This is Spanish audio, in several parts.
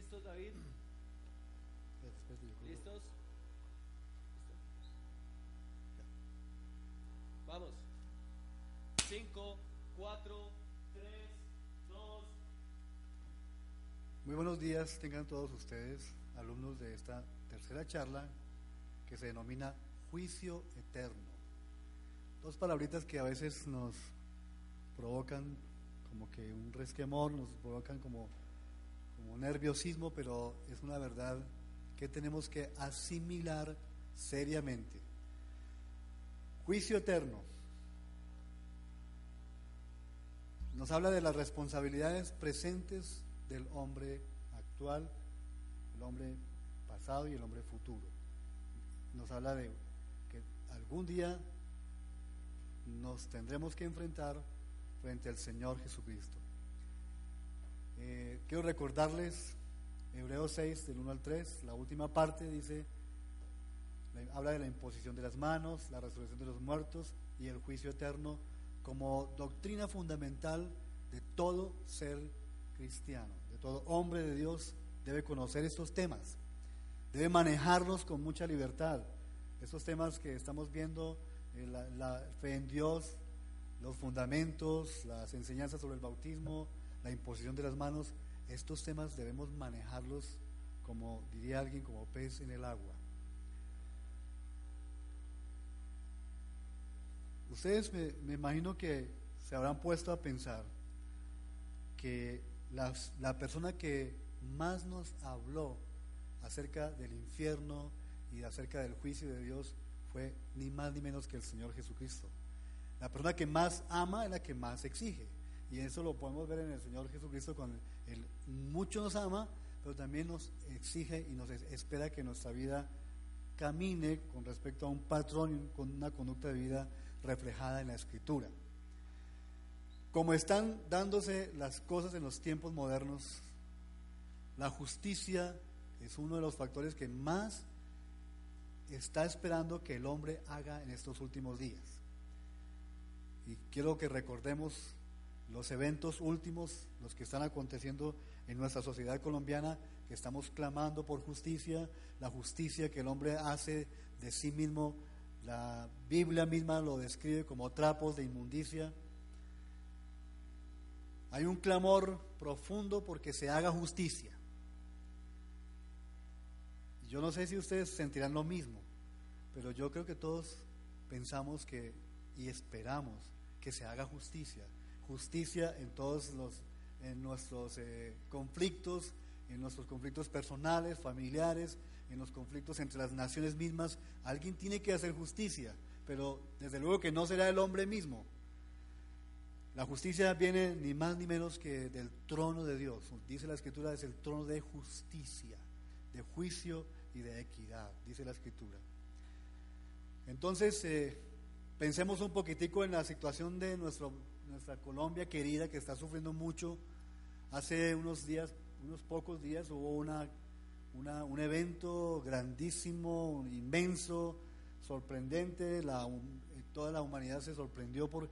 listos, David? ¿Listos? ¿Listo? Vamos. 5, 4, 3, 2. Muy buenos días tengan todos ustedes, alumnos de esta tercera charla que se denomina Juicio Eterno. Dos palabritas que a veces nos provocan como que un resquemor, nos provocan como nerviosismo, pero es una verdad que tenemos que asimilar seriamente. Juicio eterno. Nos habla de las responsabilidades presentes del hombre actual, el hombre pasado y el hombre futuro. Nos habla de que algún día nos tendremos que enfrentar frente al Señor Jesucristo. Quiero recordarles Hebreos 6 del 1 al 3, la última parte dice, habla de la imposición de las manos, la resurrección de los muertos y el juicio eterno como doctrina fundamental de todo ser cristiano, de todo hombre de Dios. Debe conocer estos temas, debe manejarlos con mucha libertad. Estos temas que estamos viendo, la fe en Dios, los fundamentos, las enseñanzas sobre el bautismo, la imposición de las manos, estos temas debemos manejarlos, como diría alguien, como pez en el agua. Ustedes me imagino que se habrán puesto a pensar que la persona que más nos habló acerca del infierno y acerca del juicio de Dios fue ni más ni menos que el Señor Jesucristo. La persona que más ama es la que más exige, y eso lo podemos ver en el Señor Jesucristo, cuando Él mucho nos ama, pero también nos exige y nos espera que nuestra vida camine con respecto a un patrón, con una conducta de vida reflejada en la Escritura. Como están dándose las cosas en los tiempos modernos, la justicia es uno de los factores que más está esperando que el hombre haga en estos últimos días. Y quiero que recordemos los eventos últimos, los que están aconteciendo en nuestra sociedad colombiana, que estamos clamando por justicia, la justicia que el hombre hace de sí mismo. La Biblia misma lo describe como trapos de inmundicia. Hay un clamor profundo porque se haga justicia. Yo no sé si ustedes sentirán lo mismo, pero yo creo que todos pensamos que y esperamos que se haga justicia en todos en nuestros conflictos, en nuestros conflictos personales, familiares, en los conflictos entre las naciones mismas. Alguien tiene que hacer justicia, pero desde luego que no será el hombre mismo. La justicia viene ni más ni menos que del trono de Dios. Dice la Escritura, es el trono de justicia, de juicio y de equidad, dice la Escritura. Entonces, pensemos un poquitico en la situación de nuestra Colombia querida, que está sufriendo mucho. Hace unos pocos días hubo un evento grandísimo, inmenso, sorprendente. Toda la humanidad se sorprendió por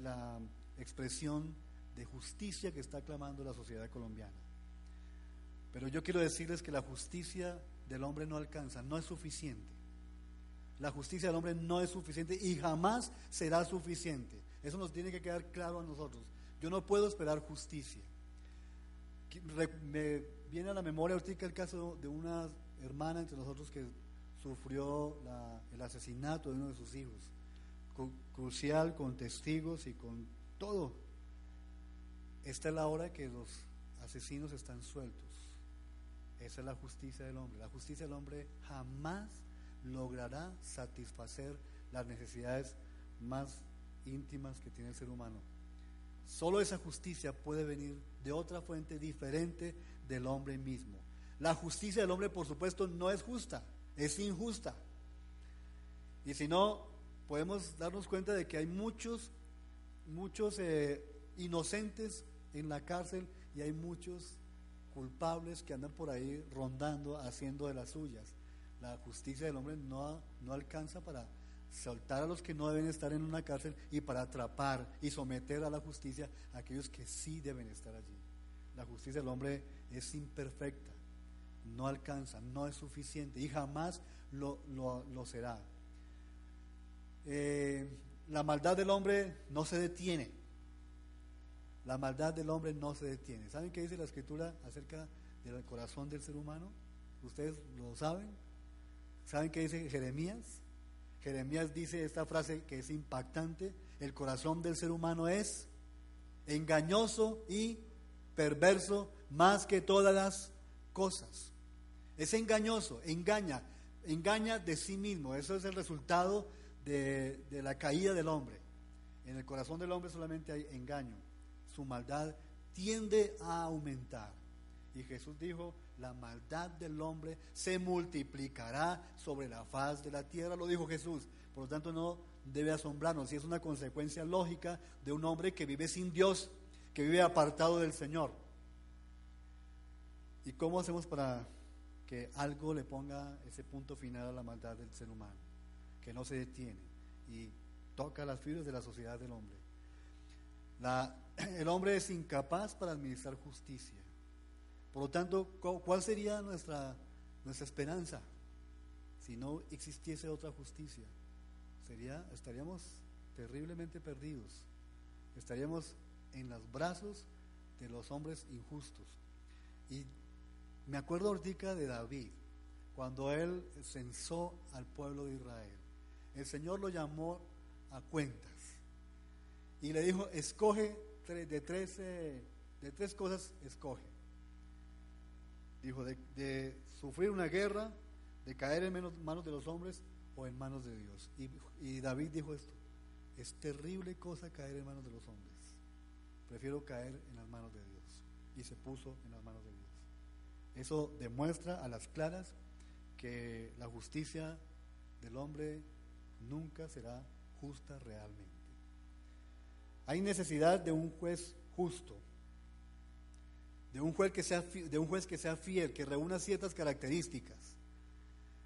la expresión de justicia que está clamando la sociedad colombiana. Pero yo quiero decirles que la justicia del hombre no alcanza, no es suficiente. La justicia del hombre no es suficiente y jamás será suficiente. Eso nos tiene que quedar claro a nosotros. Yo no puedo esperar justicia. Me viene a la memoria ahorita el caso de una hermana entre nosotros que sufrió el asesinato de uno de sus hijos. Crucial, con testigos y con todo. Esta es la hora que los asesinos están sueltos. Esa es la justicia del hombre. La justicia del hombre jamás logrará satisfacer las necesidades más íntimas que tiene el ser humano. Solo esa justicia puede venir de otra fuente diferente del hombre mismo. La justicia del hombre, por supuesto, no es justa, es injusta. Y si no, podemos darnos cuenta de que hay muchos inocentes en la cárcel y hay muchos culpables que andan por ahí rondando, haciendo de las suyas. La justicia del hombre no alcanza para soltar a los que no deben estar en una cárcel y para atrapar y someter a la justicia a aquellos que sí deben estar allí. La justicia del hombre es imperfecta, no alcanza, no es suficiente y jamás lo será. La maldad del hombre no se detiene. La maldad del hombre no se detiene. ¿Saben qué dice la Escritura acerca del corazón del ser humano? ¿Ustedes lo saben? ¿Saben qué dice Jeremías? Jeremías dice esta frase que es impactante: el corazón del ser humano es engañoso y perverso más que todas las cosas. Es engañoso, engaña de sí mismo. Eso es el resultado de la caída del hombre. En el corazón del hombre solamente hay engaño. Su maldad tiende a aumentar. Y Jesús dijo: la maldad del hombre se multiplicará sobre la faz de la tierra, lo dijo Jesús. Por lo tanto, no debe asombrarnos, y es una consecuencia lógica de un hombre que vive sin Dios, que vive apartado del Señor. ¿Y cómo hacemos para que algo le ponga ese punto final a la maldad del ser humano, que no se detiene y toca las fibras de la sociedad del hombre? El hombre es incapaz para administrar justicia. Por lo tanto, ¿cuál sería nuestra esperanza si no existiese otra justicia? Estaríamos terriblemente perdidos. Estaríamos en los brazos de los hombres injustos. Y me acuerdo ahorita de David, cuando él censó al pueblo de Israel. El Señor lo llamó a cuentas y le dijo: escoge de tres cosas, escoge. Dijo: de sufrir una guerra, de caer en manos de los hombres o en manos de Dios. Y David dijo esto: es terrible cosa caer en manos de los hombres, prefiero caer en las manos de Dios. Y se puso en las manos de Dios. Eso demuestra a las claras que la justicia del hombre nunca será justa realmente. Hay necesidad de un juez justo, de un juez que sea fiel, que reúna ciertas características.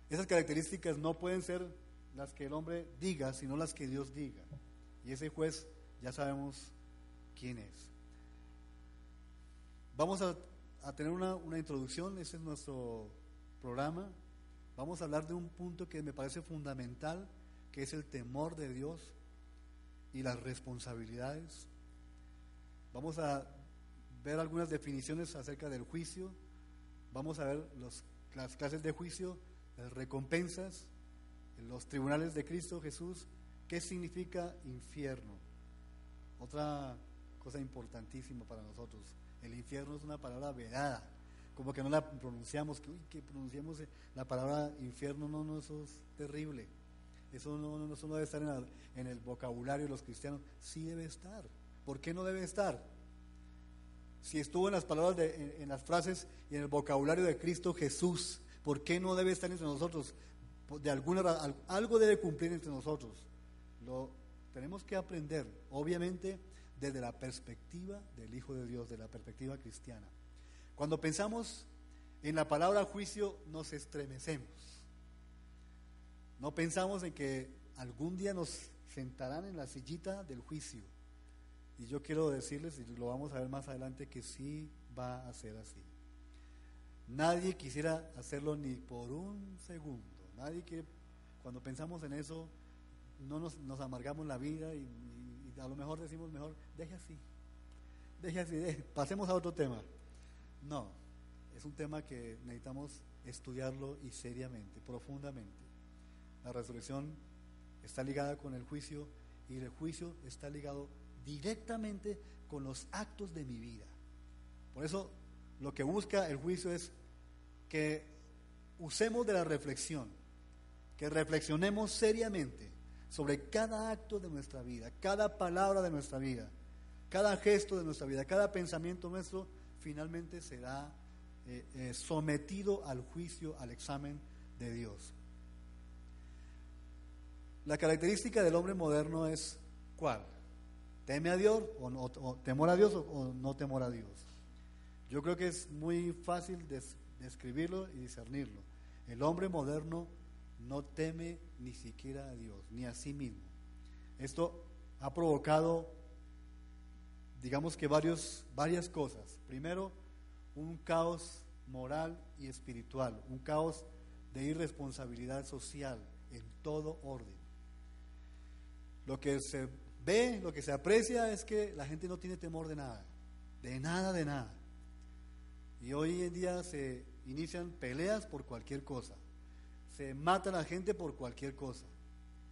Esas características no pueden ser las que el hombre diga, sino las que Dios diga. Y ese juez ya sabemos quién es. Vamos a tener una introducción. Ese es nuestro programa. Vamos a hablar de un punto que me parece fundamental, que es el temor de Dios y las responsabilidades. Vamos a ver algunas definiciones acerca del juicio. Vamos a ver las clases de juicio, las recompensas, los tribunales de Cristo Jesús. ¿Qué significa infierno? Otra cosa importantísima para nosotros: el infierno es una palabra vedada, como que no la pronunciamos, que pronunciamos la palabra infierno. No, eso es terrible. Eso no debe estar en el vocabulario de los cristianos. Sí debe estar. ¿Por qué no debe estar? Si estuvo en las palabras, en las frases y en el vocabulario de Cristo Jesús, ¿por qué no debe estar entre nosotros? Algo debe cumplir entre nosotros. Lo tenemos que aprender, obviamente, desde la perspectiva del Hijo de Dios, de la perspectiva cristiana. Cuando pensamos en la palabra juicio, nos estremecemos. No pensamos en que algún día nos sentarán en la sillita del juicio. Y yo quiero decirles, y lo vamos a ver más adelante, que sí va a ser así. Nadie quisiera hacerlo ni por un segundo. Nadie quiere. Cuando pensamos en eso, no nos amargamos la vida y a lo mejor decimos: mejor deje así, pasemos a otro tema. No, es un tema que necesitamos estudiarlo y seriamente, profundamente. La resurrección está ligada con el juicio, y el juicio está ligado directamente con los actos de mi vida. Por eso lo que busca el juicio es que usemos de la reflexión, que reflexionemos seriamente sobre cada acto de nuestra vida, cada palabra de nuestra vida, cada gesto de nuestra vida, cada pensamiento nuestro finalmente será sometido al juicio, al examen de Dios. La característica del hombre moderno es ¿cuál? ¿Teme a Dios o temor a Dios o no temor a Dios? Yo creo que es muy fácil describirlo y discernirlo. El hombre moderno no teme ni siquiera a Dios, ni a sí mismo. Esto ha provocado, digamos que varias cosas. Primero, un caos moral y espiritual, un caos de irresponsabilidad social en todo orden. Lo que se ve, lo que se aprecia es que la gente no tiene temor de nada, de nada, de nada. Y hoy en día se inician peleas por cualquier cosa, se mata a la gente por cualquier cosa,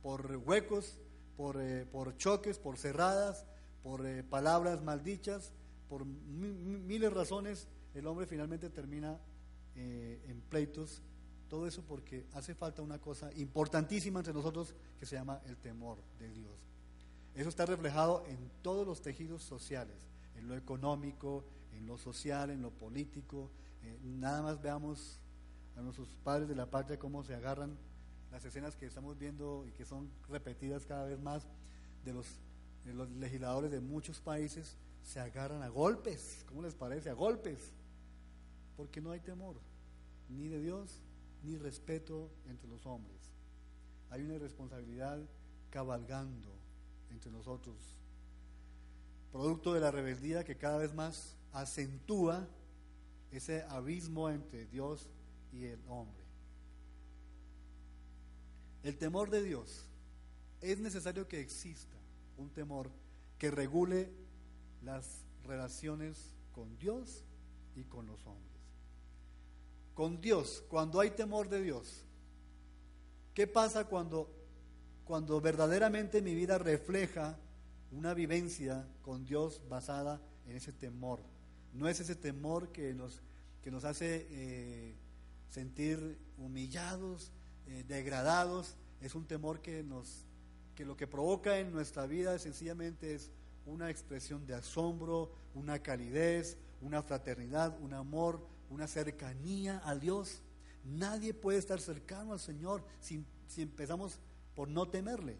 por huecos, por choques, por cerradas, por palabras maldichas, por miles de razones. El hombre finalmente termina en pleitos. Todo eso porque hace falta una cosa importantísima entre nosotros que se llama el temor de Dios. Eso está reflejado en todos los tejidos sociales, en lo económico, en lo social, en lo político. Nada más veamos a nuestros padres de la patria cómo se agarran, las escenas que estamos viendo y que son repetidas cada vez más de los legisladores de muchos países, se agarran a golpes. ¿Cómo les parece? A golpes, porque no hay temor ni de Dios ni respeto entre los hombres. Hay una irresponsabilidad cabalgando entre nosotros, producto de la rebeldía que cada vez más acentúa ese abismo entre Dios y el hombre. El temor de Dios, es necesario que exista un temor que regule las relaciones con Dios y con los hombres. Con Dios, cuando hay temor de Dios, ¿qué pasa cuando verdaderamente mi vida refleja una vivencia con Dios basada en ese temor? No es ese temor que nos hace sentir humillados, degradados. Es un temor que lo que provoca en nuestra vida sencillamente es una expresión de asombro, una calidez, una fraternidad, un amor, una cercanía a Dios. Nadie puede estar cercano al Señor si empezamos por no temerle.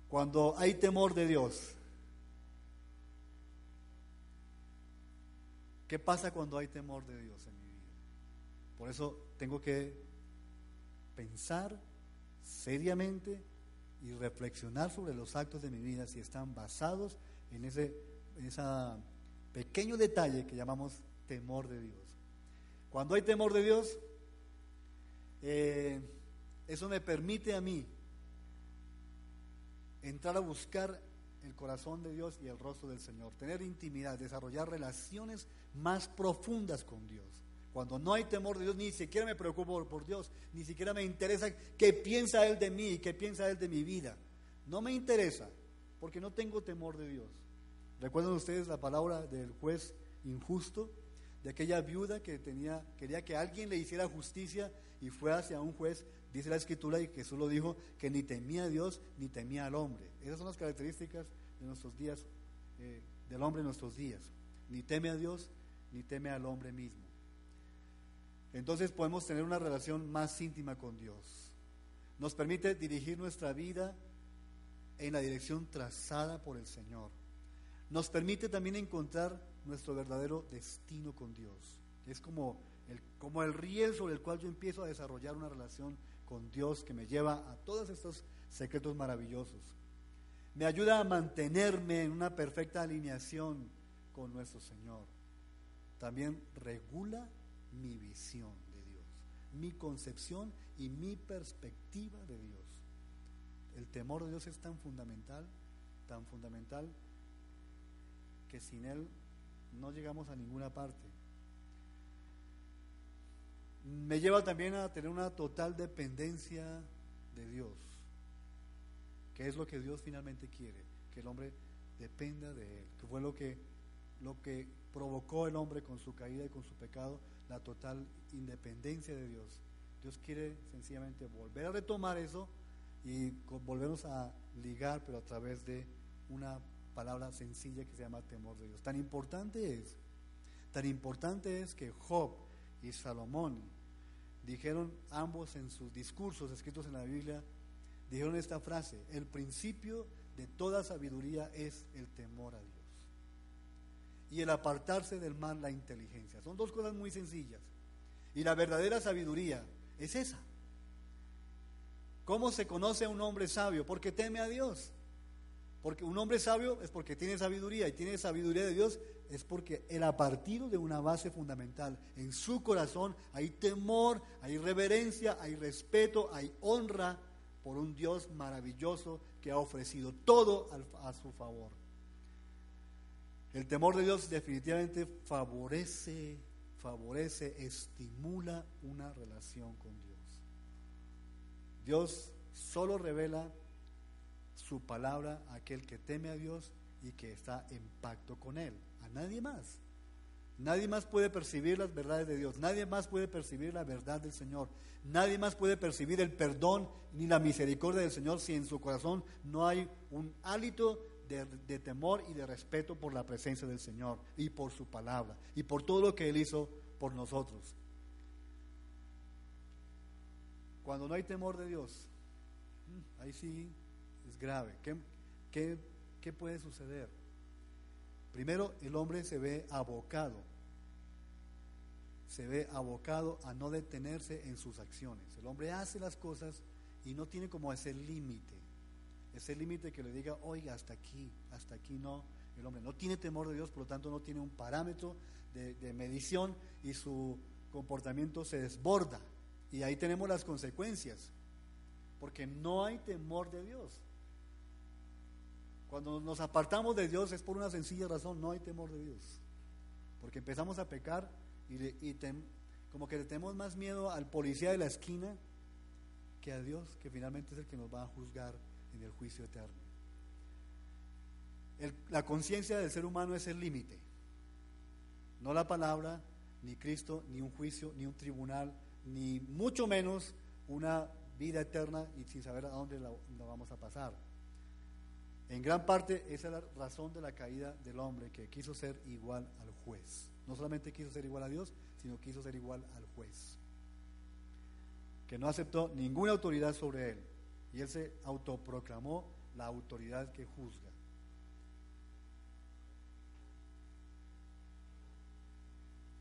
Cuando hay temor de Dios, ¿qué pasa cuando hay temor de Dios en mi vida? Por eso tengo que pensar seriamente y reflexionar sobre los actos de mi vida, si están basados en ese pequeño detalle que llamamos temor de Dios. Cuando hay temor de Dios, eso me permite a mí entrar a buscar el corazón de Dios y el rostro del Señor, tener intimidad, desarrollar relaciones más profundas con Dios. Cuando no hay temor de Dios, ni siquiera me preocupo por Dios, ni siquiera me interesa qué piensa Él de mí y qué piensa Él de mi vida. No me interesa, porque no tengo temor de Dios. ¿Recuerdan ustedes la palabra del juez injusto? De aquella viuda que quería que alguien le hiciera justicia y fue hacia un juez. Dice la Escritura, y Jesús lo dijo, que ni temía a Dios ni temía al hombre. Esas son las características de nuestros días, del hombre en nuestros días. Ni teme a Dios ni teme al hombre mismo. Entonces podemos tener una relación más íntima con Dios. Nos permite dirigir nuestra vida en la dirección trazada por el Señor. Nos permite también encontrar nuestro verdadero destino con Dios. Es como el riel sobre el cual yo empiezo a desarrollar una relación con Dios que me lleva a todos estos secretos maravillosos. Me ayuda a mantenerme en una perfecta alineación con nuestro Señor. También regula mi visión de Dios, mi concepción y mi perspectiva de Dios. El temor de Dios es tan fundamental que sin Él no llegamos a ninguna parte. Me lleva también a tener una total dependencia de Dios, que es lo que Dios finalmente quiere, que el hombre dependa de Él, que fue lo que provocó el hombre con su caída y con su pecado, la total independencia de Dios. Dios quiere sencillamente volver a retomar eso y volvernos a ligar, pero a través de una palabra sencilla que se llama temor de Dios. Tan importante es que Job y Salomón dijeron, ambos en sus discursos escritos en la Biblia, dijeron esta frase: el principio de toda sabiduría es el temor a Dios, y el apartarse del mal, la inteligencia. Son dos cosas muy sencillas, y la verdadera sabiduría es esa. ¿Cómo se conoce a un hombre sabio? Porque teme a Dios, Porque un hombre sabio es porque tiene sabiduría, y tiene sabiduría de Dios es porque él ha partido de una base fundamental. En su corazón hay temor, hay reverencia, hay respeto, hay honra por un Dios maravilloso que ha ofrecido todo a su favor. El temor de Dios definitivamente favorece, estimula una relación con Dios. Dios solo revela su palabra a aquel que teme a Dios y que está en pacto con Él, a nadie más. Nadie más puede percibir las verdades de Dios, nadie más puede percibir la verdad del Señor, nadie más puede percibir el perdón ni la misericordia del Señor si en su corazón no hay un hálito de temor y de respeto por la presencia del Señor y por su palabra y por todo lo que Él hizo por nosotros. Cuando no hay temor de Dios, ahí sí es grave. ¿Qué puede suceder? Primero, el hombre se ve abocado a no detenerse en sus acciones. El hombre hace las cosas y no tiene como ese límite que le diga, oiga, hasta aquí no. El hombre no tiene temor de Dios, por lo tanto no tiene un parámetro de medición y su comportamiento se desborda. Y ahí tenemos las consecuencias, porque no hay temor de Dios. Cuando nos apartamos de Dios es por una sencilla razón, no hay temor de Dios. Porque empezamos a pecar como que le tenemos más miedo al policía de la esquina que a Dios, que finalmente es el que nos va a juzgar en el juicio eterno. La conciencia del ser humano es el límite, no la palabra, ni Cristo, ni un juicio, ni un tribunal, ni mucho menos una vida eterna y sin saber a dónde la vamos a pasar. En gran parte esa es la razón de la caída del hombre, que quiso ser igual al juez. No solamente quiso ser igual a Dios, sino quiso ser igual al juez, que no aceptó ninguna autoridad sobre él, y él se autoproclamó la autoridad que juzga.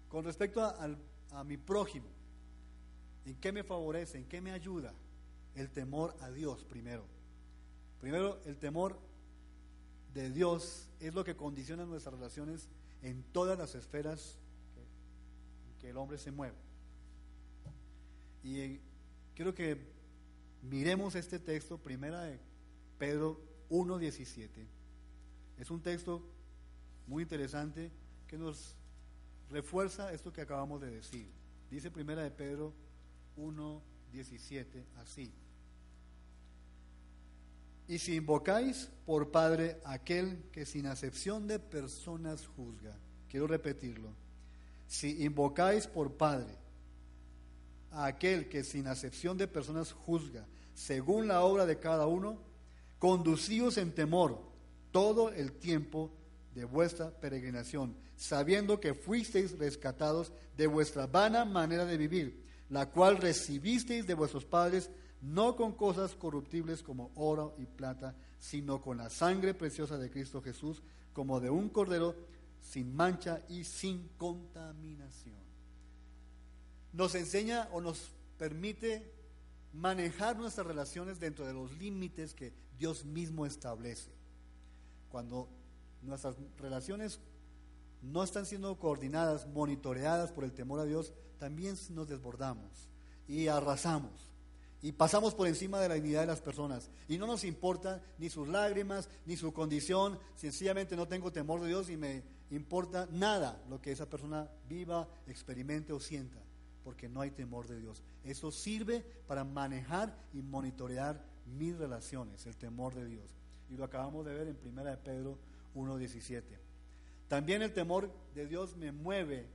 Con respecto a mi prójimo, ¿en qué me favorece? ¿En qué me ayuda? El temor a Dios primero. Primero, el temor de Dios es lo que condiciona nuestras relaciones en todas las esferas en que el hombre se mueve. Y quiero que miremos este texto, primera de Pedro 1:17. Es un texto muy interesante que nos refuerza esto que acabamos de decir. Dice primera de Pedro 1:17 así: y si invocáis por Padre a aquel que sin acepción de personas juzga. Quiero repetirlo: si invocáis por Padre a aquel que sin acepción de personas juzga, según la obra de cada uno, conducíos en temor todo el tiempo de vuestra peregrinación, sabiendo que fuisteis rescatados de vuestra vana manera de vivir, la cual recibisteis de vuestros padres, no con cosas corruptibles como oro y plata, sino con la sangre preciosa de Cristo Jesús, como de un cordero sin mancha y sin contaminación. Nos enseña o nos permite manejar nuestras relaciones dentro de los límites que Dios mismo establece. Cuando nuestras relaciones no están siendo coordinadas, monitoreadas por el temor a Dios, también nos desbordamos y arrasamos y pasamos por encima de la dignidad de las personas, y no nos importa ni sus lágrimas ni su condición. Sencillamente no tengo temor de Dios y me importa nada lo que esa persona viva, experimente o sienta, porque no hay temor de Dios. Eso sirve para manejar y monitorear mis relaciones, el temor de Dios, y lo acabamos de ver en 1 de Pedro 1:17. También el temor de Dios me mueve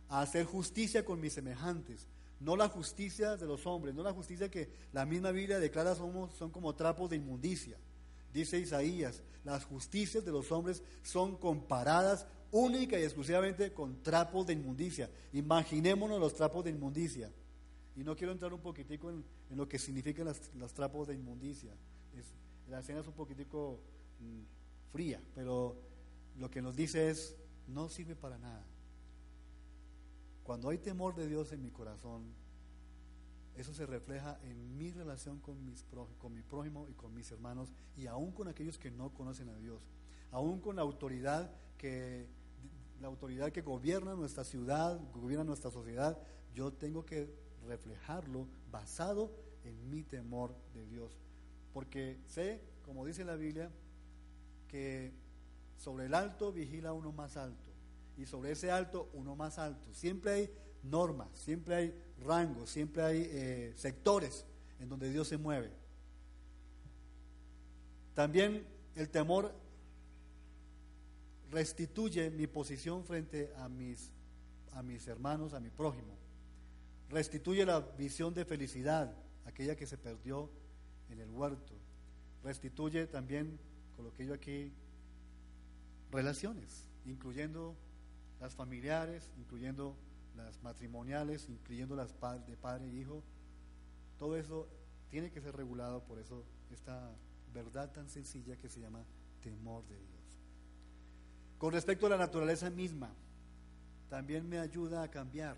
a hacer justicia con mis semejantes, no la justicia de los hombres, no la justicia que la misma Biblia declara son como trapos de inmundicia. Dice Isaías: las justicias de los hombres son comparadas única y exclusivamente con trapos de inmundicia. Imaginémonos los trapos de inmundicia. Y no quiero entrar un poquitico en lo que significan los trapos de inmundicia. La escena es un poquitico fría, pero lo que nos dice es: no sirve para nada. Cuando hay temor de Dios en mi corazón, eso se refleja en mi relación con mi prójimo y con mis hermanos, y aún con aquellos que no conocen a Dios, aún con la autoridad que gobierna nuestra ciudad, gobierna nuestra sociedad. Yo tengo que reflejarlo basado en mi temor de Dios, porque sé, como dice la Biblia, que sobre el alto vigila uno más alto, y sobre ese alto uno más alto. Siempre hay normas, siempre hay rangos, siempre hay sectores en donde Dios se mueve. También el temor restituye mi posición frente a mis hermanos, a mi prójimo. Restituye la visión de felicidad, aquella que se perdió en el huerto. Restituye también, coloqué yo aquí, relaciones, incluyendo las familiares, incluyendo las matrimoniales, incluyendo las de padre e hijo. Todo eso tiene que ser regulado, por eso esta verdad tan sencilla que se llama temor de Dios. Con respecto a la naturaleza misma, también me ayuda a cambiar.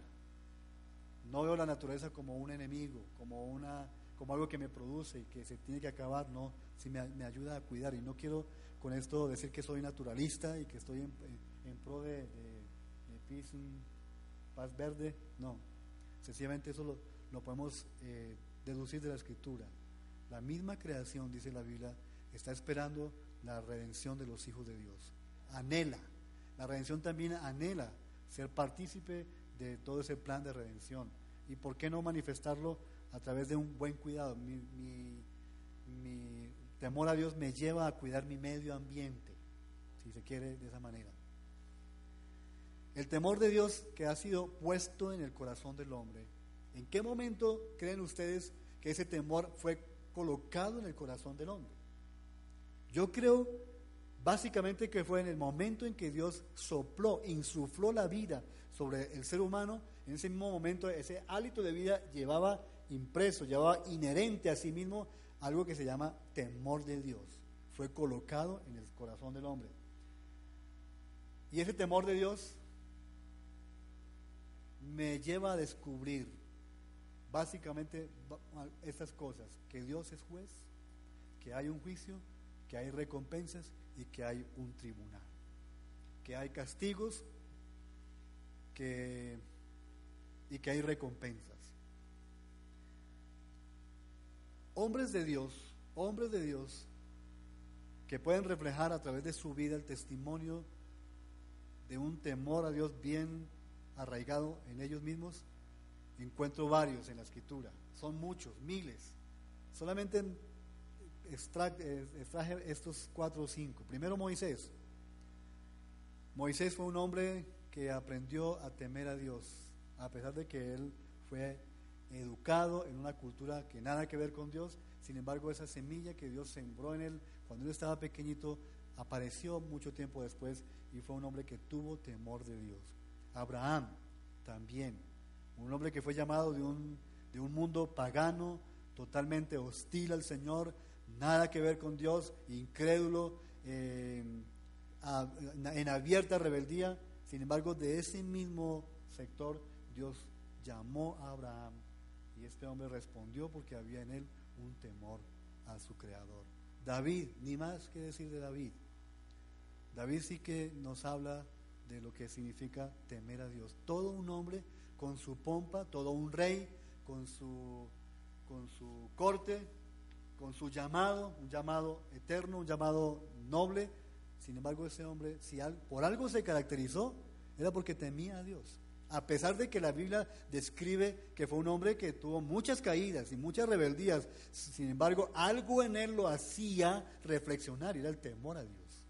No veo la naturaleza como un enemigo, como algo que me produce y que se tiene que acabar. No, sí me ayuda a cuidar. Y no quiero con esto decir que soy naturalista y que estoy en pro de paz verde. No, sencillamente eso lo podemos deducir de la Escritura. La misma creación, dice la Biblia, está esperando la redención de los hijos de Dios. Anhela, la redención también anhela ser partícipe de todo ese plan de redención. ¿Y por qué no manifestarlo a través de un buen cuidado? Mi temor a Dios me lleva a cuidar mi medio ambiente, si se quiere de esa manera. El temor de Dios que ha sido puesto en el corazón del hombre, ¿en qué momento creen ustedes que ese temor fue colocado en el corazón del hombre? Yo creo básicamente que fue en el momento en que Dios sopló, insufló la vida sobre el ser humano. En ese mismo momento ese hálito de vida llevaba impreso, llevaba inherente a sí mismo algo que se llama temor de Dios. Fue colocado en el corazón del hombre. Y ese temor de Dios me lleva a descubrir básicamente estas cosas: que Dios es juez, que hay un juicio, que hay recompensas y que hay un tribunal, que hay castigos y que hay recompensas. Hombres de Dios que pueden reflejar a través de su vida el testimonio de un temor a Dios bien arraigado en ellos mismos, encuentro varios en la Escritura. Son muchos, miles. Solamente extraje estos 4 o 5. Primero, Moisés. Moisés fue un hombre que aprendió a temer a Dios, a pesar de que él fue educado en una cultura que nada que ver con Dios. Sin embargo, esa semilla que Dios sembró en él cuando él estaba pequeñito apareció mucho tiempo después y fue un hombre que tuvo temor de Dios. Abraham también, un hombre que fue llamado de un mundo pagano, totalmente hostil al Señor, nada que ver con Dios, incrédulo, en abierta rebeldía. Sin embargo, de ese mismo sector Dios llamó a Abraham y este hombre respondió porque había en él un temor a su Creador. David, ni más que decir de David. David sí que nos habla de lo que significa temer a Dios. Todo un hombre con su pompa, todo un rey con su corte, con su llamado, un llamado eterno, un llamado noble. Sin embargo, ese hombre, si por algo se caracterizó, era porque temía a Dios. A pesar de que la Biblia describe que fue un hombre que tuvo muchas caídas y muchas rebeldías, sin embargo, algo en él lo hacía reflexionar, y era el temor a Dios.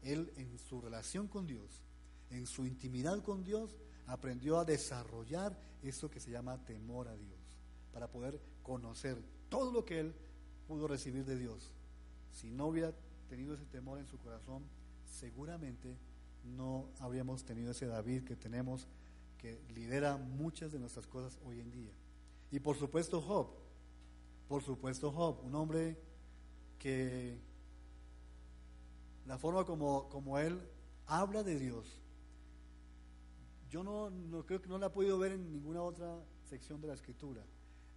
Él, en su relación con Dios, en su intimidad con Dios, aprendió a desarrollar esto que se llama temor a Dios, para poder conocer todo lo que él pudo recibir de Dios. Si no hubiera tenido ese temor en su corazón, seguramente no habríamos tenido ese David que tenemos, que lidera muchas de nuestras cosas hoy en día. Y por supuesto Job, un hombre que la forma como él habla de Dios, yo no creo que no la he podido ver en ninguna otra sección de la Escritura,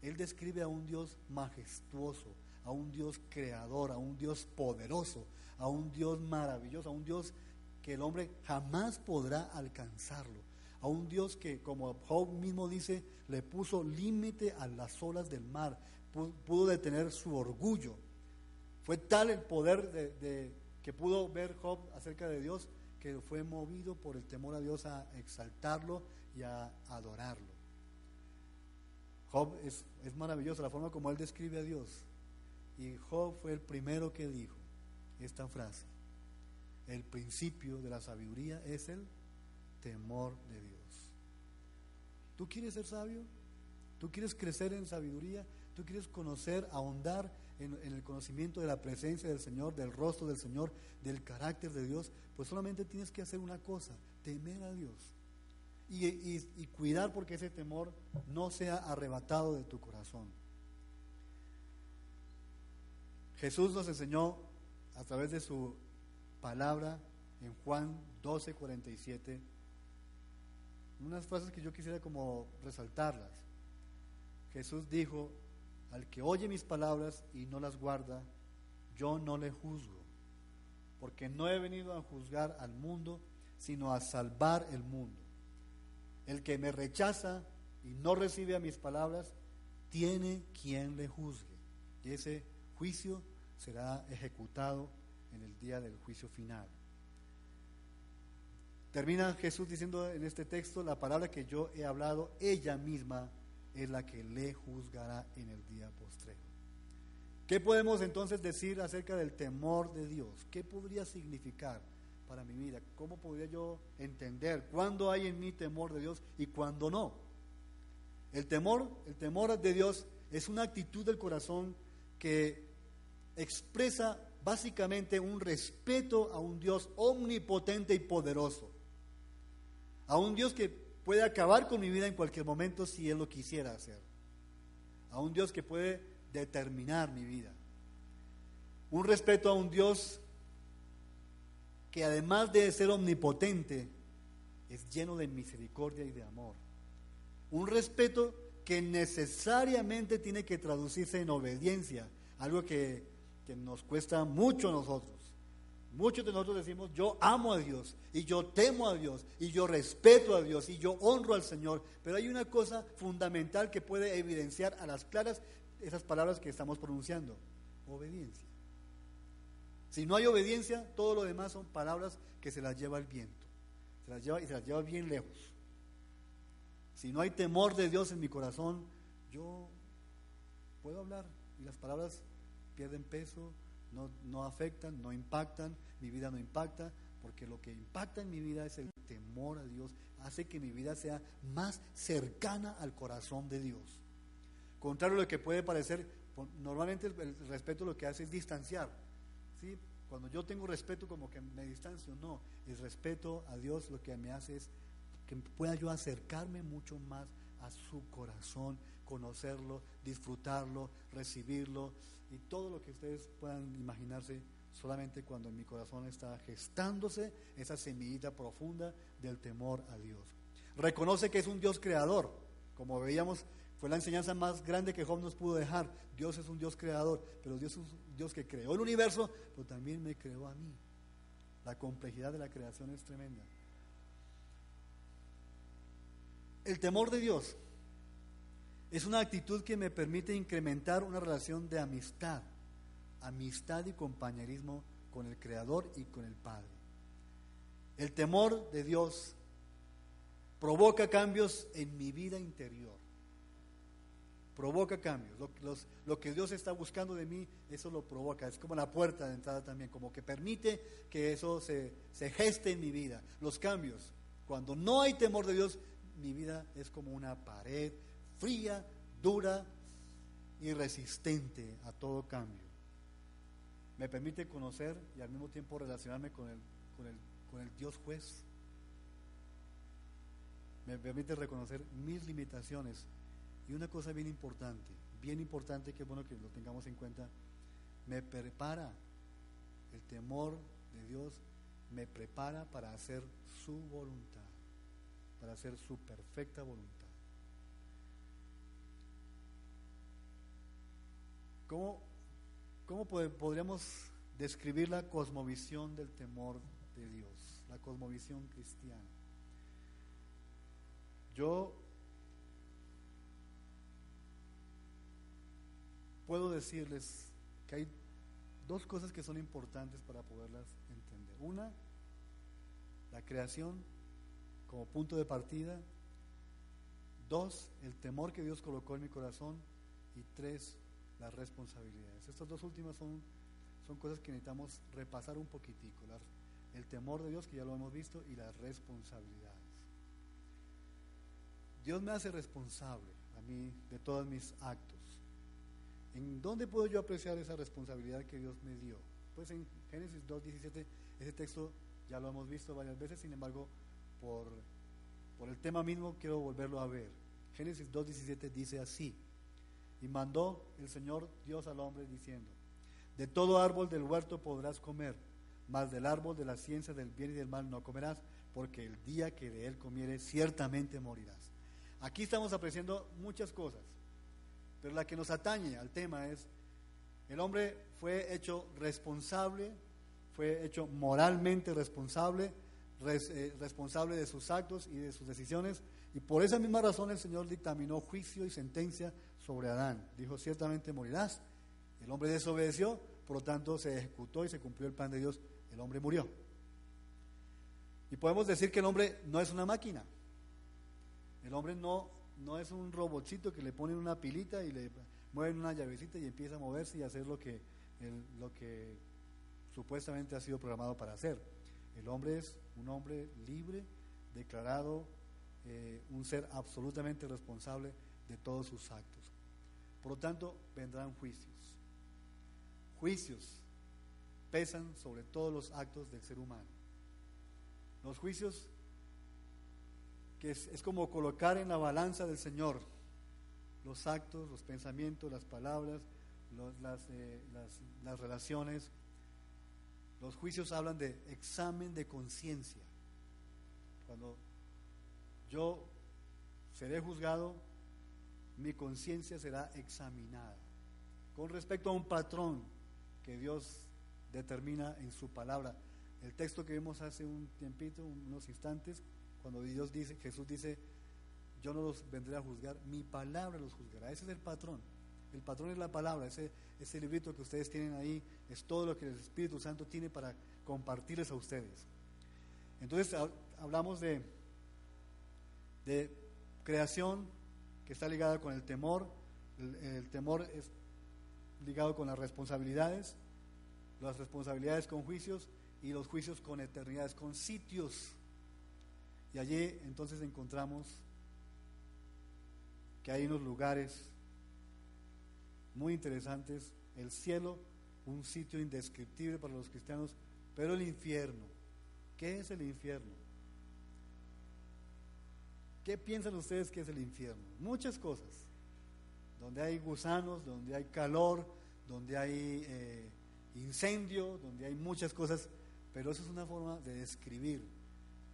él describe a un Dios majestuoso, a un Dios creador, a un Dios poderoso, a un Dios maravilloso, a un Dios que el hombre jamás podrá alcanzarlo, a un Dios que, como Job mismo dice, le puso límite a las olas del mar, pudo detener su orgullo. Fue tal el poder que pudo ver Job acerca de Dios, que fue movido por el temor a Dios a exaltarlo y a adorarlo. Job es maravilloso la forma como él describe a Dios. Y Job fue el primero que dijo esta frase: el principio de la sabiduría es el temor de Dios. ¿Tú quieres ser sabio? ¿Tú quieres crecer en sabiduría? ¿Tú quieres conocer, ahondar en el conocimiento de la presencia del Señor, del rostro del Señor, del carácter de Dios? Pues solamente tienes que hacer una cosa: temer a Dios y cuidar porque ese temor no sea arrebatado de tu corazón. Jesús nos enseñó a través de su palabra en Juan 12:47 unas frases que yo quisiera como resaltarlas. Jesús dijo: al que oye mis palabras y no las guarda, yo no le juzgo, porque no he venido a juzgar al mundo, sino a salvar el mundo. El que me rechaza y no recibe a mis palabras, tiene quien le juzgue, y ese juicio será ejecutado en el día del juicio final. Termina Jesús diciendo en este texto: la palabra que yo he hablado, ella misma es la que le juzgará en el día postrero. ¿Qué podemos entonces decir acerca del temor de Dios? ¿Qué podría significar para mi vida? ¿Cómo podría yo entender cuándo hay en mí temor de Dios y cuándo no? El temor de Dios es una actitud del corazón que expresa básicamente un respeto a un Dios omnipotente y poderoso, a un Dios que puede acabar con mi vida en cualquier momento si Él lo quisiera hacer, a un Dios que puede determinar mi vida, un respeto a un Dios que además de ser omnipotente es lleno de misericordia y de amor, un respeto que necesariamente tiene que traducirse en obediencia, algo que nos cuesta mucho a nosotros. Muchos de nosotros decimos: yo amo a Dios, y yo temo a Dios, y yo respeto a Dios, y yo honro al Señor. Pero hay una cosa fundamental que puede evidenciar a las claras esas palabras que estamos pronunciando: obediencia. Si no hay obediencia, todo lo demás son palabras que se las lleva el viento, se las lleva bien lejos. Si no hay temor de Dios en mi corazón, yo puedo hablar y las palabras pierden peso, no afectan, no impactan, mi vida no impacta, porque lo que impacta en mi vida es el temor a Dios, hace que mi vida sea más cercana al corazón de Dios. Contrario a lo que puede parecer, normalmente el respeto lo que hace es distanciar, ¿sí? Cuando yo tengo respeto, como que me distancio. No, el respeto a Dios lo que me hace es que pueda yo acercarme mucho más a su corazón, conocerlo, disfrutarlo, recibirlo, y todo lo que ustedes puedan imaginarse, solamente cuando en mi corazón está gestándose esa semillita profunda del temor a Dios. Reconoce que es un Dios creador, como veíamos, fue la enseñanza más grande que Job nos pudo dejar. Dios es un Dios creador, pero Dios es un Dios que creó el universo, pero también me creó a mí. La complejidad de la creación es tremenda. El temor de Dios es una actitud que me permite incrementar una relación de amistad y compañerismo con el Creador y con el Padre. El temor de Dios provoca cambios en mi vida interior. Provoca cambios. Lo que Dios está buscando de mí, eso lo provoca. Es como la puerta de entrada también, como que permite que eso se geste en mi vida. Los cambios. Cuando no hay temor de Dios, mi vida es como una pared fría, dura y resistente a todo cambio. Me permite conocer y al mismo tiempo relacionarme con el Dios juez. Me permite reconocer mis limitaciones. Y una cosa bien importante, que es bueno que lo tengamos en cuenta: me prepara, el temor de Dios me prepara para hacer su voluntad, para hacer su perfecta voluntad. ¿Cómo podríamos describir la cosmovisión del temor de Dios, la cosmovisión cristiana? Yo puedo decirles que hay dos cosas que son importantes para poderlas entender. Una, la creación como punto de partida. Dos, el temor que Dios colocó en mi corazón. Y tres, las responsabilidades. Estas dos últimas son cosas que necesitamos repasar un poquitico. El temor de Dios, que ya lo hemos visto, y las responsabilidades. Dios me hace responsable a mí de todos mis actos. ¿En dónde puedo yo apreciar esa responsabilidad que Dios me dio? Pues en Génesis 2:17, ese texto ya lo hemos visto varias veces, sin embargo, por el tema mismo quiero volverlo a ver. Génesis 2:17 dice así: y mandó el Señor Dios al hombre diciendo: de todo árbol del huerto podrás comer, mas del árbol de la ciencia del bien y del mal no comerás, porque el día que de él comieres ciertamente morirás. Aquí estamos apreciando muchas cosas, pero la que nos atañe al tema es: el hombre fue hecho responsable, fue hecho moralmente responsable, responsable de sus actos y de sus decisiones, y por esa misma razón el Señor dictaminó juicio y sentencia sobre Adán. Dijo: ciertamente morirás. El hombre desobedeció, por lo tanto se ejecutó y se cumplió el plan de Dios. El hombre murió. Y podemos decir que el hombre no es una máquina. El hombre no es un robotcito que le ponen una pilita y le mueven una llavecita y empieza a moverse y hacer lo que supuestamente ha sido programado para hacer. El hombre es un hombre libre, declarado un ser absolutamente responsable de todos sus actos. Por lo tanto, vendrán juicios. Juicios pesan sobre todos los actos del ser humano. Los juicios, que es como colocar en la balanza del Señor los actos, los pensamientos, las palabras, las relaciones. Los juicios hablan de examen de conciencia. Cuando yo seré juzgado, mi conciencia será examinada con respecto a un patrón que Dios determina en su palabra. El texto que vimos hace un tiempito, unos instantes, cuando Jesús dice: yo no los vendré a juzgar, mi palabra los juzgará. Ese es el patrón. El patrón es la palabra. Ese librito que ustedes tienen ahí es todo lo que el Espíritu Santo tiene para compartirles a ustedes. Entonces hablamos de creación, que está ligada con el temor. El temor es ligado con las responsabilidades con juicios, y los juicios con eternidades, con sitios. Y allí entonces encontramos que hay unos lugares muy interesantes. El cielo, un sitio indescriptible para los cristianos, pero el infierno. ¿Qué es el infierno? ¿Qué piensan ustedes que es el infierno? Muchas cosas. Donde hay gusanos, donde hay calor, donde hay incendio, donde hay muchas cosas, pero eso es una forma de describir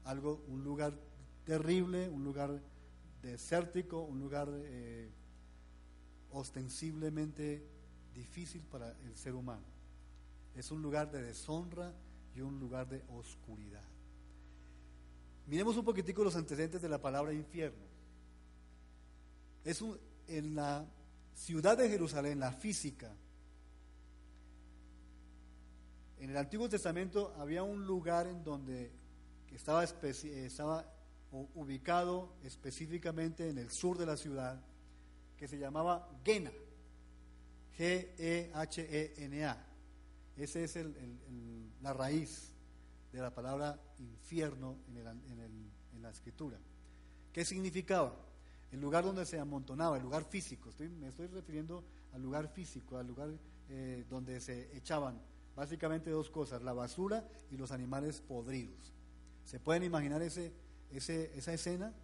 algo, un lugar terrible, un lugar desértico, un lugar ostensiblemente difícil para el ser humano. Es un lugar de deshonra y un lugar de oscuridad. Miremos un poquitico los antecedentes de la palabra infierno. En la ciudad de Jerusalén, la física, en el Antiguo Testamento había un lugar en donde estaba ubicado específicamente en el sur de la ciudad, que se llamaba Gena, G-E-H-E-N-A. Esa es la raíz de la palabra infierno en la escritura. ¿Qué significaba? El lugar donde se amontonaba, el lugar físico. Me estoy refiriendo al lugar físico, al lugar donde se echaban básicamente dos cosas: la basura y los animales podridos. ¿Se pueden imaginar esa escena?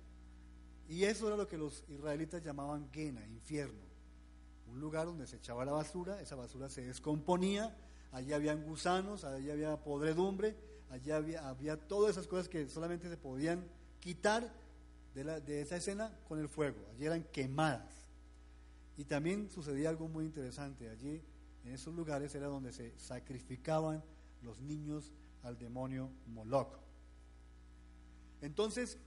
Y eso era lo que los israelitas llamaban Gena, infierno. Un lugar donde se echaba la basura, esa basura se descomponía, allí habían gusanos, allí había podredumbre, allí había todas esas cosas que solamente se podían quitar de esa escena con el fuego. Allí eran quemadas. Y también sucedía algo muy interesante. Allí, en esos lugares, era donde se sacrificaban los niños al demonio Moloch. Entonces,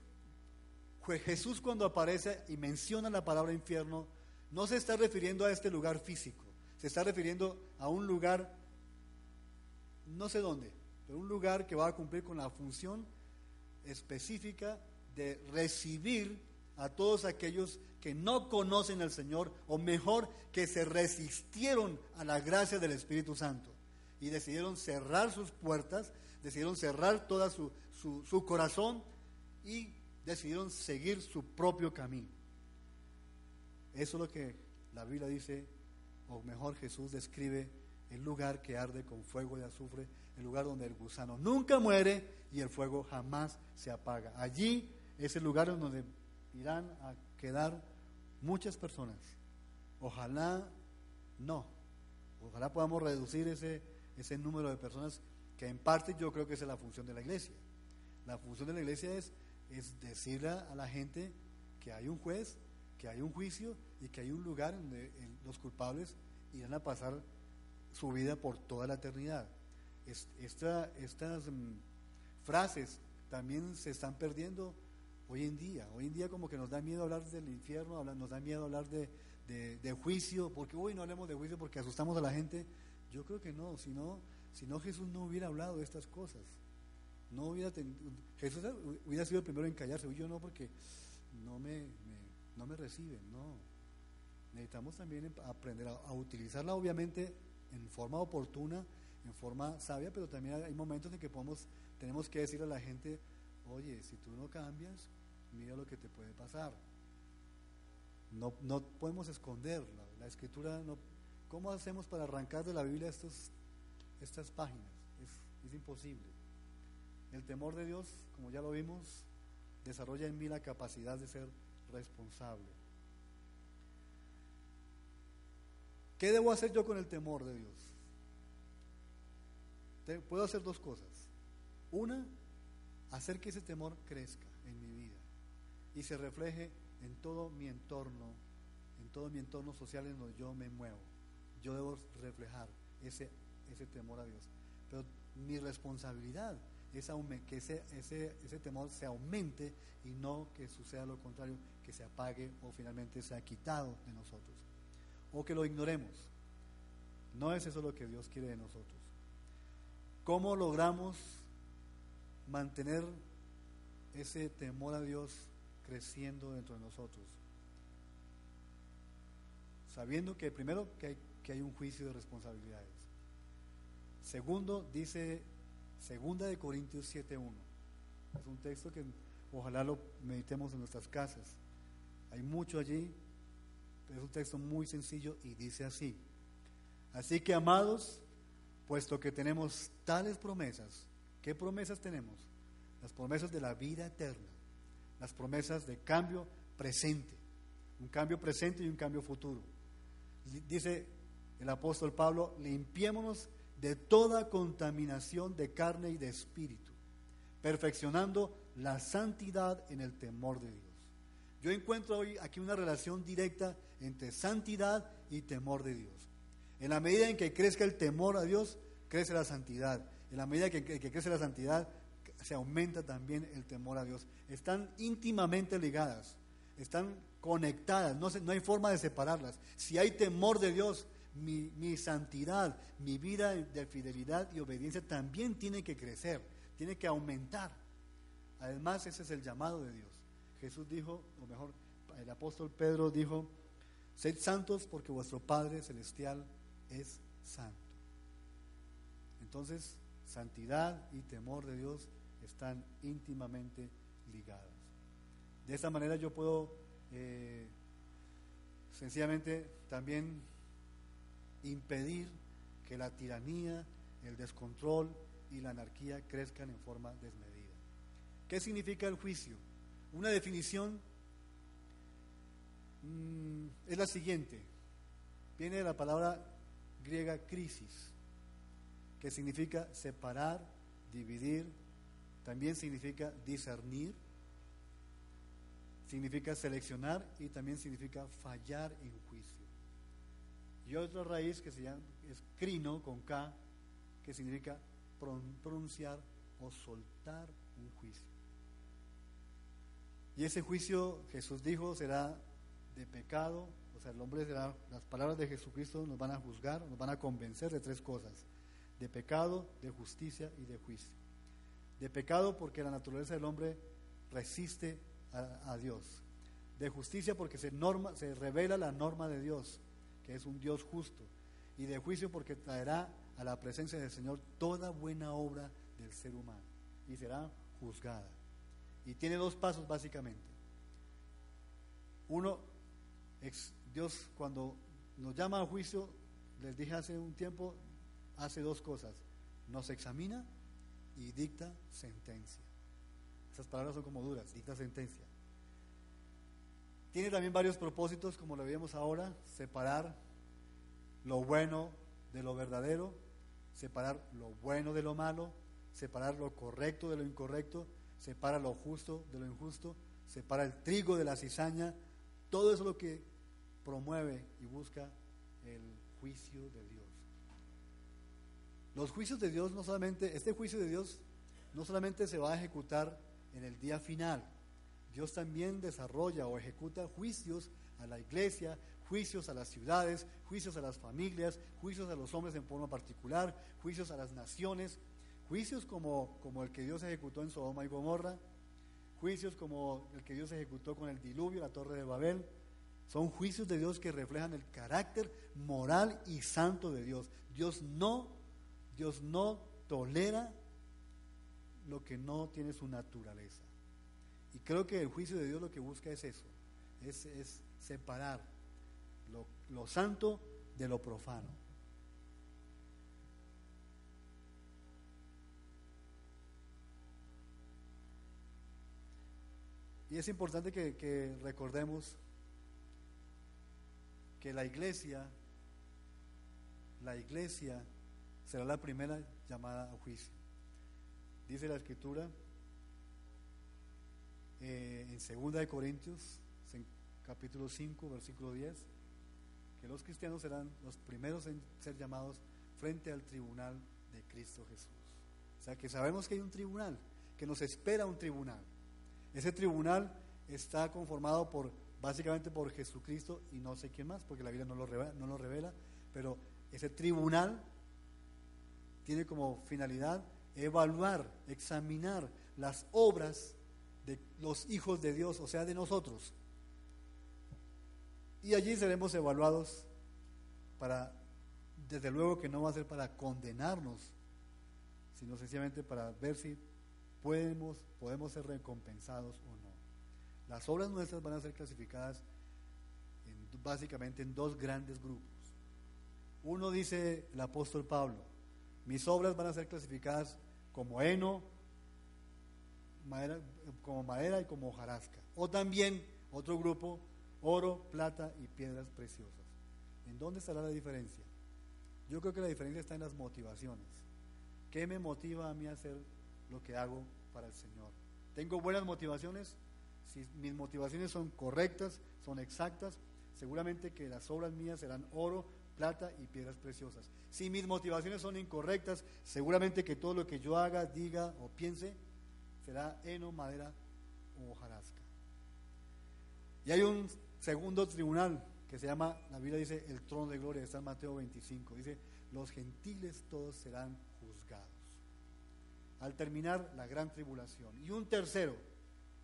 Jesús, cuando aparece y menciona la palabra infierno, no se está refiriendo a este lugar físico, se está refiriendo a un lugar, no sé dónde, pero un lugar que va a cumplir con la función específica de recibir a todos aquellos que no conocen al Señor, o mejor, que se resistieron a la gracia del Espíritu Santo y decidieron cerrar sus puertas, decidieron cerrar todo su corazón y decidieron seguir su propio camino. Eso es lo que la Biblia dice, o mejor Jesús describe el lugar que arde con fuego de azufre, el lugar donde el gusano nunca muere y el fuego jamás se apaga. Allí es el lugar en donde irán a quedar muchas personas. Ojalá no, ojalá podamos reducir ese número de personas, que en parte yo creo que esa es la función de la iglesia. La función de la iglesia es decirle a la gente que hay un juez, que hay un juicio y que hay un lugar donde los culpables irán a pasar su vida por toda la eternidad. Estas frases también se están perdiendo hoy en día. Hoy en día como que nos da miedo hablar del infierno, nos da miedo hablar de juicio, porque no hablemos de juicio porque asustamos a la gente. Yo creo que no, si no Jesús no hubiera hablado de estas cosas. Jesús hubiera sido el primero en callarse. Yo no, porque no me reciben. No, necesitamos también aprender a utilizarla, obviamente en forma oportuna, en forma sabia, pero también hay momentos en que tenemos que decirle a la gente: oye, si tú no cambias, mira lo que te puede pasar. No podemos esconder la Escritura. No, ¿cómo hacemos para arrancar de la Biblia estas páginas? Es imposible. El temor de Dios, como ya lo vimos, desarrolla en mí la capacidad de ser responsable. ¿Qué debo hacer yo con el temor de Dios? Puedo hacer dos cosas. Una, hacer que ese temor crezca en mi vida y se refleje en todo mi entorno social en donde yo me muevo. Yo debo reflejar ese temor a Dios. Pero mi responsabilidad es que ese temor se aumente y no que suceda lo contrario, que se apague o finalmente sea quitado de nosotros, o que lo ignoremos. No es eso lo que Dios quiere de nosotros. ¿Cómo logramos mantener ese temor a Dios creciendo dentro de nosotros? Sabiendo que primero que hay un juicio de responsabilidades. Segundo, dice 2 Corintios 7:1. Es un texto que ojalá lo meditemos en nuestras casas. Hay mucho allí, pero es un texto muy sencillo y dice así: así que, amados, puesto que tenemos tales promesas. ¿Qué promesas tenemos? Las promesas de la vida eterna, las promesas de cambio presente, un cambio presente y un cambio futuro. Dice el apóstol Pablo: limpiémonos de toda contaminación de carne y de espíritu, perfeccionando la santidad en el temor de Dios. Yo encuentro hoy aquí una relación directa entre santidad y temor de Dios. En la medida en que crezca el temor a Dios, crece la santidad. En la medida que crece la santidad, se aumenta también el temor a Dios. Están íntimamente ligadas, están conectadas, no hay forma de separarlas. Si hay temor de Dios, mi santidad, mi vida de fidelidad y obediencia también tiene que crecer, tiene que aumentar. Además, ese es el llamado de Dios. Jesús dijo, o mejor, el apóstol Pedro dijo: sed santos porque vuestro Padre Celestial es santo. Entonces, santidad y temor de Dios están íntimamente ligadas. De esta manera yo puedo sencillamente también impedir que la tiranía, el descontrol y la anarquía crezcan en forma desmedida. ¿Qué significa el juicio? Una definición es la siguiente. Viene de la palabra griega crisis, que significa separar, dividir. También significa discernir, significa seleccionar y también significa fallar en juicio. y otra raíz que se llama, es crino, con K, que significa pronunciar o soltar un juicio. Y ese juicio, Jesús dijo, será de pecado, o sea, el hombre será, las palabras de Jesucristo nos van a juzgar, nos van a convencer de tres cosas: de pecado, de justicia y de juicio. De pecado porque la naturaleza del hombre resiste a Dios. De justicia porque se revela la norma de Dios, que es un Dios justo. Y de juicio porque traerá a la presencia del Señor toda buena obra del ser humano y será juzgada. Y tiene dos pasos básicamente. Uno, Dios cuando nos llama a juicio, les dije hace un tiempo, hace dos cosas: nos examina y dicta sentencia. Esas palabras son como duras: dicta sentencia. Tiene también varios propósitos, como lo vemos ahora: separar lo bueno de lo verdadero, separar lo bueno de lo malo, separar lo correcto de lo incorrecto, separa lo justo de lo injusto, separa el trigo de la cizaña. Todo eso es lo que promueve y busca el juicio de Dios. Los juicios de Dios este juicio de Dios no solamente se va a ejecutar en el día final. Dios también desarrolla o ejecuta juicios a la iglesia, juicios a las ciudades, juicios a las familias, juicios a los hombres en forma particular, juicios a las naciones, juicios como el que Dios ejecutó en Sodoma y Gomorra, juicios como el que Dios ejecutó con el diluvio, la Torre de Babel. Son juicios de Dios que reflejan el carácter moral y santo de Dios. Dios no tolera lo que no tiene su naturaleza. Y creo que el juicio de Dios lo que busca es eso, es separar lo santo de lo profano. Y es importante que recordemos que la iglesia será la primera llamada a juicio. Dice la Escritura en 2 de Corintios, en capítulo 5, versículo 10, que los cristianos serán los primeros en ser llamados frente al tribunal de Cristo Jesús. O sea que sabemos que hay un tribunal, que nos espera un tribunal. Ese tribunal está conformado básicamente por Jesucristo y no sé quién más, porque la Biblia no lo revela, pero ese tribunal tiene como finalidad evaluar, examinar las obras de los hijos de Dios, o sea, de nosotros. Y allí seremos evaluados desde luego que no va a ser para condenarnos, sino sencillamente para ver si podemos ser recompensados o no. Las obras nuestras van a ser clasificadas básicamente en dos grandes grupos. Uno, dice el apóstol Pablo: mis obras van a ser clasificadas como heno, como madera y como hojarasca. O también otro grupo: oro, plata y piedras preciosas. ¿En dónde estará la diferencia? Yo creo que la diferencia está en las motivaciones. ¿Qué me motiva a mí a hacer lo que hago para el Señor? ¿Tengo buenas motivaciones? Si mis motivaciones son correctas, son exactas, seguramente que las obras mías serán oro, plata y piedras preciosas. Si mis motivaciones son incorrectas, seguramente que todo lo que yo haga, diga o piense será heno, madera o hojarasca. Y hay un segundo tribunal que se llama, la Biblia dice, el trono de gloria. Está en Mateo 25, dice: los gentiles todos serán juzgados al terminar la gran tribulación. Y un tercero,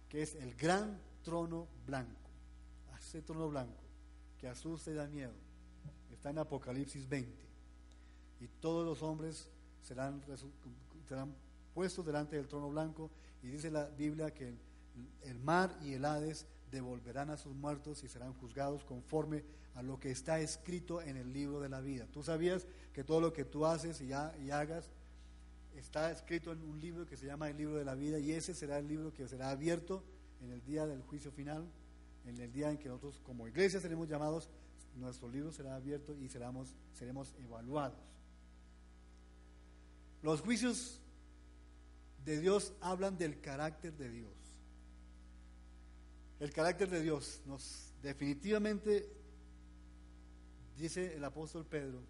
que es el gran trono blanco. Ese trono blanco que asusta y da miedo está en Apocalipsis 20. Y todos los hombres serán puestos delante del trono blanco, y dice la Biblia que el mar y el Hades devolverán a sus muertos y serán juzgados conforme a lo que está escrito en el libro de la vida. ¿Tú sabías que todo lo que tú haces y hagas está escrito en un libro que se llama el libro de la vida? Y ese será el libro que será abierto en el día del juicio final, en el día en que nosotros como iglesia seremos llamados. Nuestro libro será abierto y seremos evaluados. Los juicios de Dios hablan del carácter de Dios. El carácter de Dios definitivamente Dice el apóstol Pedro,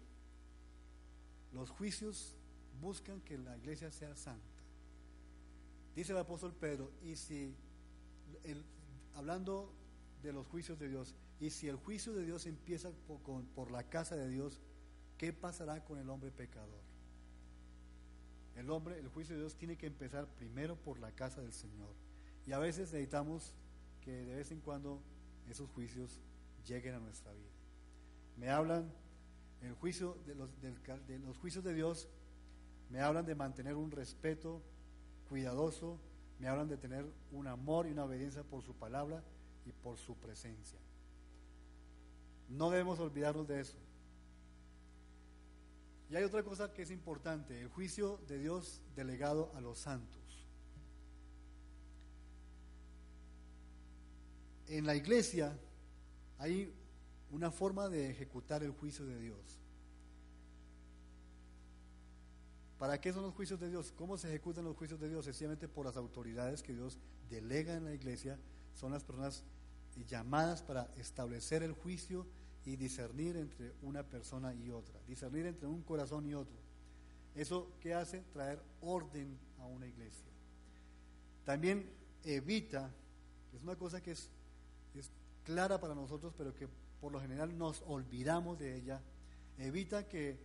los juicios buscan que la iglesia sea santa. Dice el apóstol Pedro, y si hablando de los juicios de Dios, y si el juicio de Dios empieza por la casa de Dios, ¿qué pasará con el hombre pecador? El juicio de Dios tiene que empezar primero por la casa del Señor. Y a veces necesitamos que de vez en cuando esos juicios lleguen a nuestra vida. Me hablan el juicio de los juicios de Dios, me hablan de mantener un respeto cuidadoso, me hablan de tener un amor y una obediencia por su palabra y por su presencia. No debemos olvidarnos de eso. Y hay otra cosa que es importante, el juicio de Dios delegado a los santos. En la iglesia hay una forma de ejecutar el juicio de Dios. ¿Para qué son los juicios de Dios? ¿Cómo se ejecutan los juicios de Dios? Sencillamente por las autoridades que Dios delega en la iglesia. Son las personas llamadas para establecer el juicio y discernir entre una persona y otra, discernir entre un corazón y otro. ¿Eso qué hace? Traer orden a una iglesia. También evita, es una cosa que es clara para nosotros, pero que por lo general nos olvidamos de ella, evita que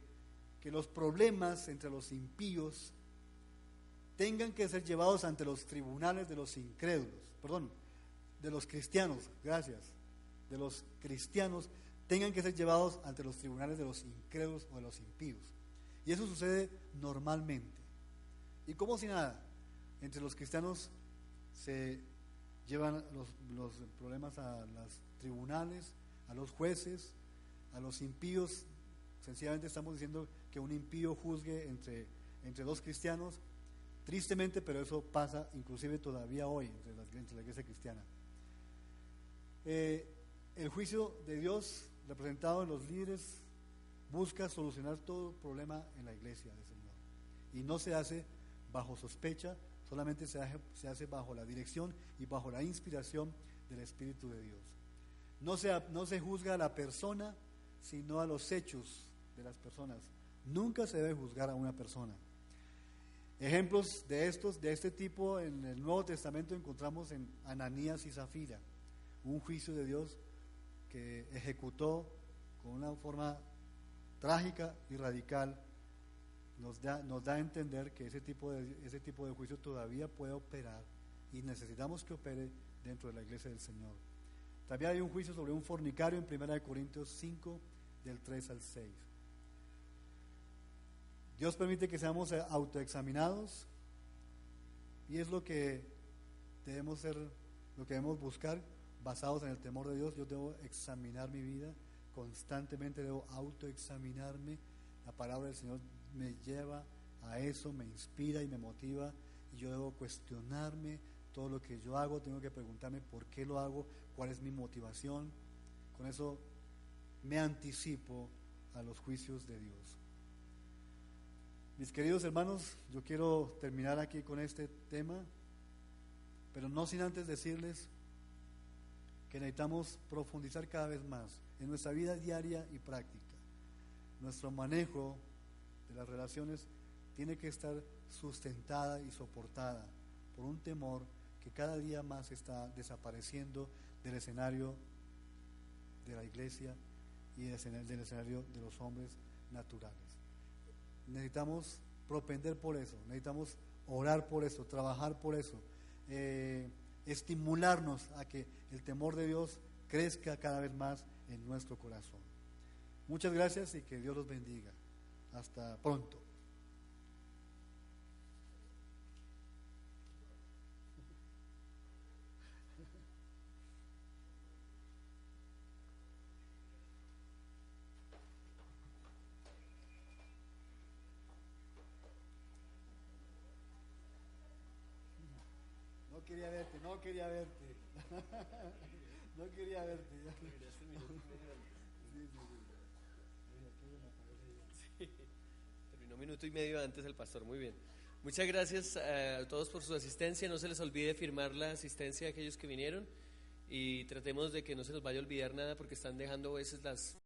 los problemas entre los impíos tengan que ser llevados ante los tribunales de los incrédulos, de los cristianos, de los cristianos tengan que ser llevados ante los tribunales de los incrédulos o de los impíos. Y eso sucede normalmente. Y como si nada, entre los cristianos se llevan los problemas a los tribunales, a los jueces, a los impíos. Sencillamente estamos diciendo que un impío juzgue entre dos cristianos. Tristemente, pero eso pasa inclusive todavía hoy entre la iglesia cristiana. El juicio de Dios representado en los líderes busca solucionar todo problema en la iglesia del Señor, y no se hace bajo sospecha, solamente se hace bajo la dirección y bajo la inspiración del Espíritu de Dios. No se juzga a la persona, sino a los hechos de las personas. Nunca se debe juzgar a una persona. Ejemplos de este tipo en el Nuevo Testamento encontramos en Ananías y Zafira, un juicio de Dios que ejecutó con una forma trágica y radical. Nos da a entender que ese tipo de juicio todavía puede operar, y necesitamos que opere dentro de la iglesia del Señor. También hay un juicio sobre un fornicario en 1 Corintios 5, del 3 al 6. Dios permite que seamos autoexaminados, y es lo que debemos buscar, basados en el temor de Dios. Yo debo examinar mi vida constantemente, debo autoexaminarme. La palabra del Señor me lleva a eso, me inspira y me motiva, y yo debo cuestionarme todo lo que yo hago. Tengo que preguntarme por qué lo hago, cuál es mi motivación. Con eso me anticipo a los juicios de Dios. Mis queridos hermanos, yo quiero terminar aquí con este tema, pero no sin antes decirles que necesitamos profundizar cada vez más en nuestra vida diaria y práctica. Nuestro manejo de las relaciones tiene que estar sustentada y soportada por un temor que cada día más está desapareciendo del escenario de la iglesia y del escenario de los hombres naturales. Necesitamos propender por eso, necesitamos orar por eso, trabajar por eso, estimularnos a que el temor de Dios crezca cada vez más en nuestro corazón. Muchas gracias y que Dios los bendiga. Hasta pronto. No quería verte. No quería verte. Sí, terminó un minuto y medio antes el pastor, muy bien. Muchas gracias a todos por su asistencia. No se les olvide firmar la asistencia de aquellos que vinieron, y tratemos de que no se nos vaya a olvidar nada, porque están dejando a veces las